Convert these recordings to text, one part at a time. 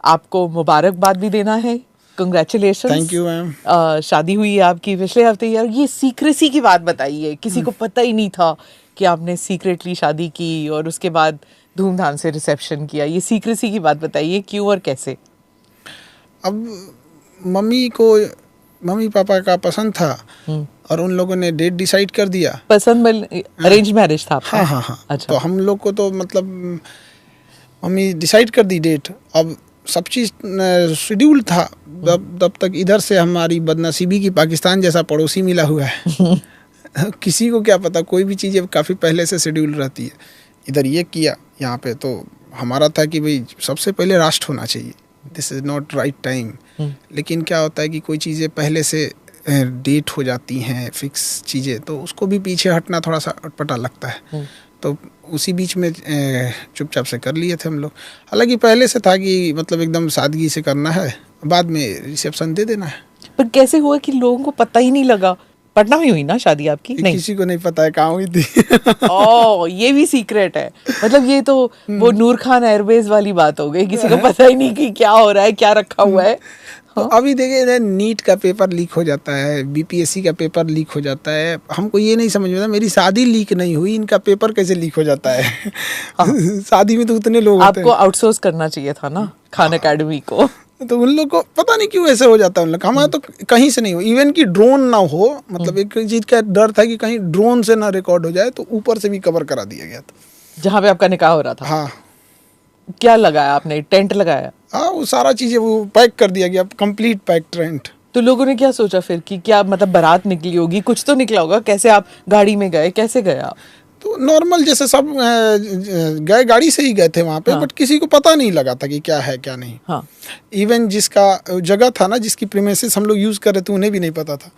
आपको मुबारकबाद भी देना है, कंग्रेचुलेशंस। Thank you ma'am. शादी हुई है आपकी पिछले हफ्ते यार। ये सीक्रेसी की बात बताइए, किसी को पता ही नहीं था कि आपने सीक्रेटली शादी की और उसके बाद धूमधाम से रिसेप्शन किया। ये सीक्रेसी की बात बताइए, क्यों और कैसे? अब मम्मी पापा का पसंद था और उन लोगों ने डेट डिसाइड कर दिया। पसंद अरेंज मैरिज था आपका? हाँ। अच्छा। तो हम लोग को तो मतलब मम्मी डिसाइड कर दी डेट। अब सब चीज़ शेड्यूल था। तब तक इधर से हमारी बदनसीबी की पाकिस्तान जैसा पड़ोसी मिला हुआ है। किसी को क्या पता, कोई भी चीज़ें काफ़ी पहले से शेड्यूल रहती है। इधर ये किया, यहाँ पे तो हमारा था कि भाई सबसे पहले राष्ट्र होना चाहिए, this is not right time. लेकिन क्या होता है कि कोई चीज़ें पहले से डेट हो जाती हैं फिक्स चीज़ें, तो उसको भी पीछे हटना थोड़ा सा अटपटा लगता है। तो उसी बीच में चुपचाप से कर लिए थे हम लोग। हालांकि पहले से था कि मतलब एकदम सादगी से करना है, बाद में रिसेप्शन दे देना है। पर कैसे हुआ कि लोगों को पता ही नहीं लगा? पटना में हुई ना शादी आपकी? नहीं, किसी को नहीं पता है कहाँ हुई थी। ओह, ये भी सीक्रेट है। मतलब ये तो वो नूर खान एयरवेज वाली बात हो गई, किसी को पता ही नहीं कि क्या हो रहा है, क्या रखा हुआ है। तो अभी देखिए, नीट का पेपर लीक हो जाता है, बीपीएससी का पेपर लीक हो जाता है। हमको ये नहीं समझ में आता, मेरी शादी लीक नहीं हुई, इनका पेपर कैसे लीक हो जाता है? शादी में तो उतने लोग होते हैं। आपको आउटसोर्स करना चाहिए था ना खान एकेडमी को। तो उन लोग को पता नहीं क्यों ऐसे हो जाता है। उन लोग हमारा तो कहीं से नहीं हो, इवन कि ड्रोन ना हो। मतलब एक चीज़ का डर था कि कहीं ड्रोन से ना रिकॉर्ड हो जाए, तो ऊपर से भी कवर करा दिया गया था जहाँ पे आपका निकाह हो रहा था। हाँ। क्या लगाया आपने? टेंट लगाया? हाँ, वो सारा चीज़ें वो पैक कर दिया गया, कंप्लीट पैक टेंट। तो लोगों ने क्या सोचा फिर कि क्या मतलब बारात निकली होगी, कुछ तो निकला होगा? कैसे आप गाड़ी में गए, कैसे गए आप? तो नॉर्मल जैसे सब गए, गाड़ी से ही गए थे वहाँ पे। बट किसी को पता नहीं लगा था कि क्या है क्या नहीं। हाँ। इवन जिसका जगह था ना, जिसकी प्रीमिसेस हम लोग यूज़ कर रहे थे, उन्हें भी नहीं पता था।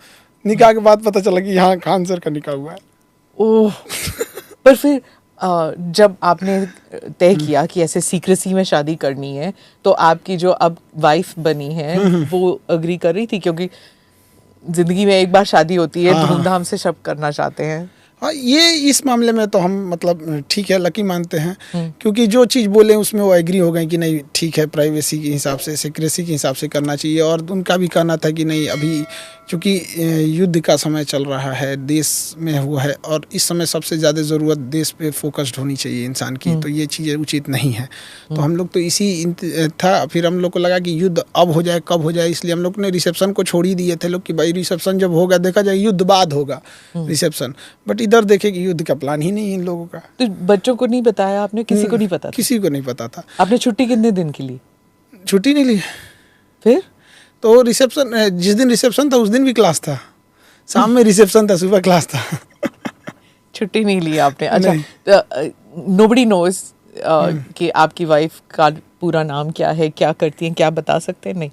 निकाह के बाद पता चला कि यहाँ खान सर का निकाह हुआ है। ओह। पर फिर जब आपने तय किया कि ऐसे सीक्रेसी में शादी करनी है, तो आपकी जो अब वाइफ बनी है वो अग्री कर रही थी? क्योंकि जिंदगी में एक बार शादी होती है, धूमधाम से सब करना चाहते हैं। हाँ, ये इस मामले में तो हम मतलब ठीक है, लकी मानते हैं। क्योंकि जो चीज़ बोले उसमें वो एग्री हो गए कि नहीं ठीक है, प्राइवेसी के हिसाब से, सिक्रेसी के हिसाब से करना चाहिए। और उनका भी कहना था कि नहीं, अभी चूँकि युद्ध का समय चल रहा है, देश में हुआ है, और इस समय सबसे ज़्यादा ज़रूरत देश पे फोकस्ड होनी चाहिए इंसान की। तो ये चीज़ें उचित नहीं है। तो हम लोग तो इसी था। फिर हम लोग को लगा कि युद्ध अब हो जाए, कब हो जाए, इसलिए हम लोग ने रिसेप्शन को छोड़ ही दिए थे लोग कि भाई रिसेप्शन जब होगा देखा जाए, युद्ध बाद होगा रिसेप्शन। बट इधर देखे कि युद्ध का प्लान ही नहीं है इन लोगों का। तो बच्चों को नहीं बताया आपने? किसी को नहीं पता था? किसी को नहीं पता था। आपने छुट्टी कितने दिन की ली? छुट्टी नहीं ली। फिर तो रिसेप्शन, जिस दिन रिसेप्शन था उस दिन भी क्लास था, शाम में रिसेप्शन था, सुबह क्लास था। छुट्टी नहीं ली आपने? अच्छा, नोबडी नोज कि आपकी वाइफ का पूरा नाम क्या है, क्या करती हैं, क्या बता सकते हैं? नहीं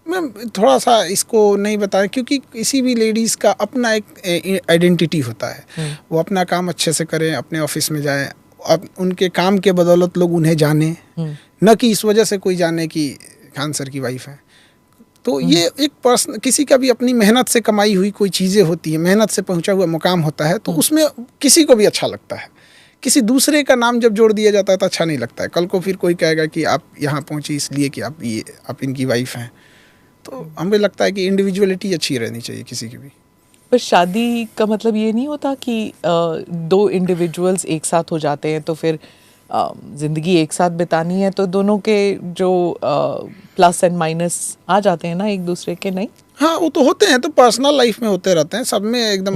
मैम, थोड़ा सा इसको नहीं बताया, क्योंकि किसी भी लेडीज़ का अपना एक आइडेंटिटी होता है। वो अपना काम अच्छे से करें, अपने ऑफिस में जाएं, अब उनके काम के बदौलत लोग उन्हें जाने, न कि इस वजह से कोई जाने कि खान सर की वाइफ है। तो ये एक पर्सन, किसी का भी अपनी मेहनत से कमाई हुई कोई चीज़ें होती है, मेहनत से पहुंचा हुआ मुकाम होता है, तो उसमें किसी को भी अच्छा लगता है। किसी दूसरे का नाम जब जोड़ दिया जाता है तो अच्छा नहीं लगता है। कल को फिर कोई कहेगा कि आप यहाँ पहुँची इसलिए कि आप इनकी वाइफ हैं। तो हमें लगता है कि इंडिविजुअलिटी अच्छी रहनी चाहिए किसी की भी। पर शादी का मतलब ये नहीं होता कि दो इंडिविजुअल्स एक साथ हो जाते हैं तो फिर ज़िंदगी एक साथ बितानी है, तो दोनों के जो प्लस एंड माइनस आ जाते हैं ना एक दूसरे के? नहीं, हाँ, वो तो होते हैं, तो पर्सनल लाइफ में होते रहते हैं सब में एकदम।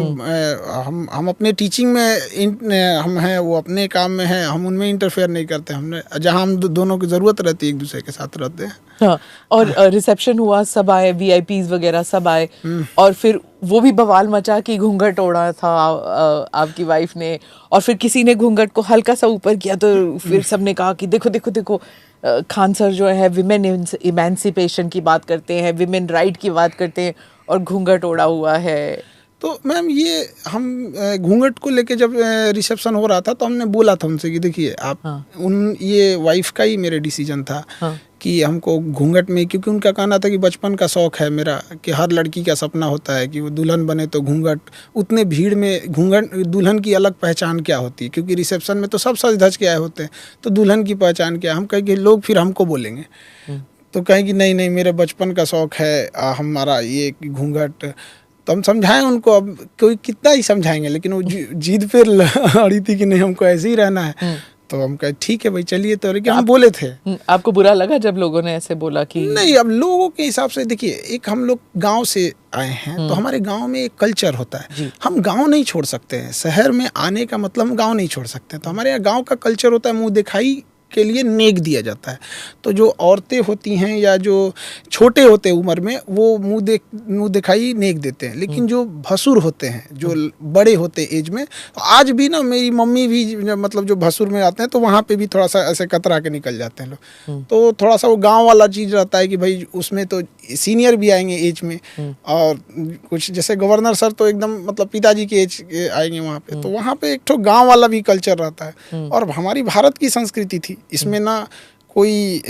हम अपने टीचिंग में हम हैं, वो अपने काम में हैं, हम उनमें इंटरफेयर नहीं करते। हमने जहाँ हम दोनों की ज़रूरत रहती है एक दूसरे के साथ रहते हैं। हाँ। और रिसेप्शन हुआ, सब आए, वीआईपीज वगैरह सब आए, और फिर वो भी बवाल मचा कि घूंघट ओढ़ा था आपकी वाइफ ने, और फिर किसी ने घूंघट को हल्का सा ऊपर किया तो फिर सबने कहा कि देखो देखो देखो, खान सर जो है विमेन इमेंसिपेशन की बात करते हैं, विमेन राइट की बात करते हैं, और घूंघट ओढ़ा हुआ है। तो मैम, ये हम घूंघट को लेके जब रिसेप्शन हो रहा था तो हमने बोला था उनसे कि देखिए आप, ये वाइफ का ही मेरे डिसीजन था कि हमको घूंघट में, क्योंकि उनका कहना था कि बचपन का शौक़ है मेरा कि हर लड़की का सपना होता है कि वो दुल्हन बने तो घूंघट, उतने भीड़ में घूंघट, दुल्हन की अलग पहचान क्या होती है, क्योंकि रिसेप्शन में तो सब सज धज के आए होते हैं, तो दुल्हन की पहचान क्या, हम कहेंगे लोग फिर हमको बोलेंगे। तो कहें कि नहीं नहीं मेरे बचपन का शौक है हमारा ये घूंघट। तो हम समझाएं उनको, अब कोई कितना ही समझाएंगे, लेकिन वो जिद पे अड़ी थी कि नहीं हमको ऐसे ही रहना है। तो हम कहे ठीक है भाई चलिए, तो लेकिन हम बोले थे। आपको बुरा लगा जब लोगों ने ऐसे बोला कि नहीं, अब लोगों के हिसाब से देखिए, एक हम लोग गांव से आए हैं तो हमारे गांव में एक कल्चर होता है, हम गांव नहीं छोड़ सकते हैं। शहर में आने का मतलब हम गांव नहीं छोड़ सकते, तो हमारे यहाँ गांव का कल्चर होता है, मुंह दिखाई के लिए नेक दिया जाता है। तो जो औरतें होती हैं या जो छोटे होते हैं उम्र में, वो मुंह दिखाई नेक देते हैं। लेकिन जो भसुर होते हैं, जो बड़े होते हैं एज में, आज भी ना मेरी मम्मी भी मतलब जो भसुर में आते हैं तो वहाँ पे भी थोड़ा सा ऐसे कतरा के निकल जाते हैं लोग। तो थोड़ा सा वो गाँव वाला चीज़ रहता है कि भाई उसमें तो सीनियर भी आएंगे एज में, और कुछ जैसे गवर्नर सर तो एकदम मतलब पिताजी के एज के आएंगे वहाँ पे। तो वहाँ पे एक ठो गाँव वाला भी कल्चर रहता है। और हमारी भारत की संस्कृति थी, इसमें ना कोई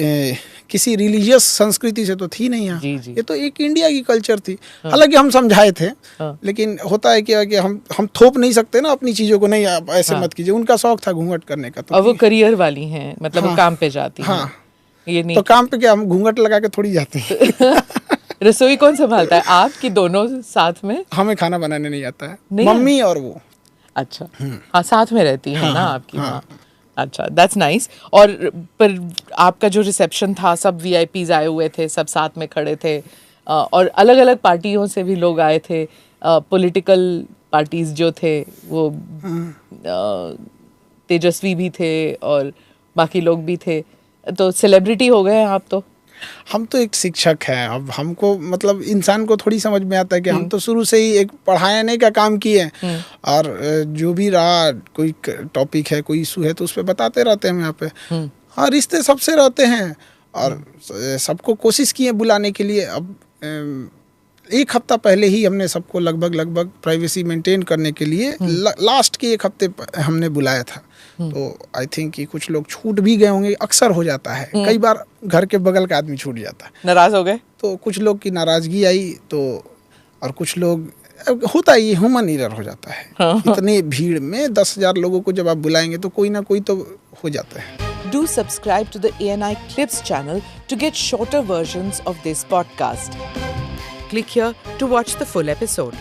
किसी रिलीजियस संस्कृति से तो थी नहीं यहाँ, ये तो एक इंडिया की कल्चर थी। हालांकि हम समझाए थे, लेकिन होता है क्या कि हम थोप नहीं सकते ना अपनी चीज़ों को, नहीं आप ऐसे मत कीजिए। उनका शौक था घूंघट करने का, तो और वो करियर वाली हैं, मतलब वो काम पे जाती हैं। ये नहीं तो काम पे क्या, हम घूंघट लगा के थोड़ी जाते हैं। रसोई कौन संभालता है, आप कि दोनों साथ में? हमें खाना बनाने नहीं आता है, मम्मी और वो। अच्छा, हाँ साथ में रहती है ना आपकी माँ। अच्छा, दैट्स नाइस। और पर आपका जो रिसेप्शन था, सब वीआईपीज आए हुए थे, सब साथ में खड़े थे, और अलग अलग पार्टियों से भी लोग आए थे, पॉलिटिकल पार्टीज जो थे वो तेजस्वी भी थे और बाकी लोग भी थे, तो सेलिब्रिटी हो गए आप। तो हम तो एक शिक्षक हैं, अब हमको मतलब इंसान को थोड़ी समझ में आता है कि हम तो शुरू से ही एक पढ़ाने का काम किए, और जो भी रहा कोई टॉपिक है, कोई इशू है, तो उस पर बताते रहते हैं यहाँ पे। हाँ, रिश्ते सबसे रहते हैं और सबको कोशिश किए बुलाने के लिए। अब एक हफ्ता पहले ही हमने सबको लगभग प्राइवेसी मेंटेन करने के लिए लास्ट के एक हफ्ते हमने बुलाया था। तो आई थिंक कि कुछ लोग छूट भी गए होंगे, अक्सर हो जाता है, कई बार घर के बगल का आदमी छूट जाता है। नाराज हो गए तो कुछ लोग की नाराजगी आई, तो और कुछ लोग, होता है ये ह्यूमन एरर हो जाता है। इतने भीड़ में 10,000 लोगों को जब आप बुलाएंगे तो कोई ना कोई तो हो जाता है। Do subscribe to the ANI Clips channel to get shorter versions of this podcast. Click here to watch the full episode.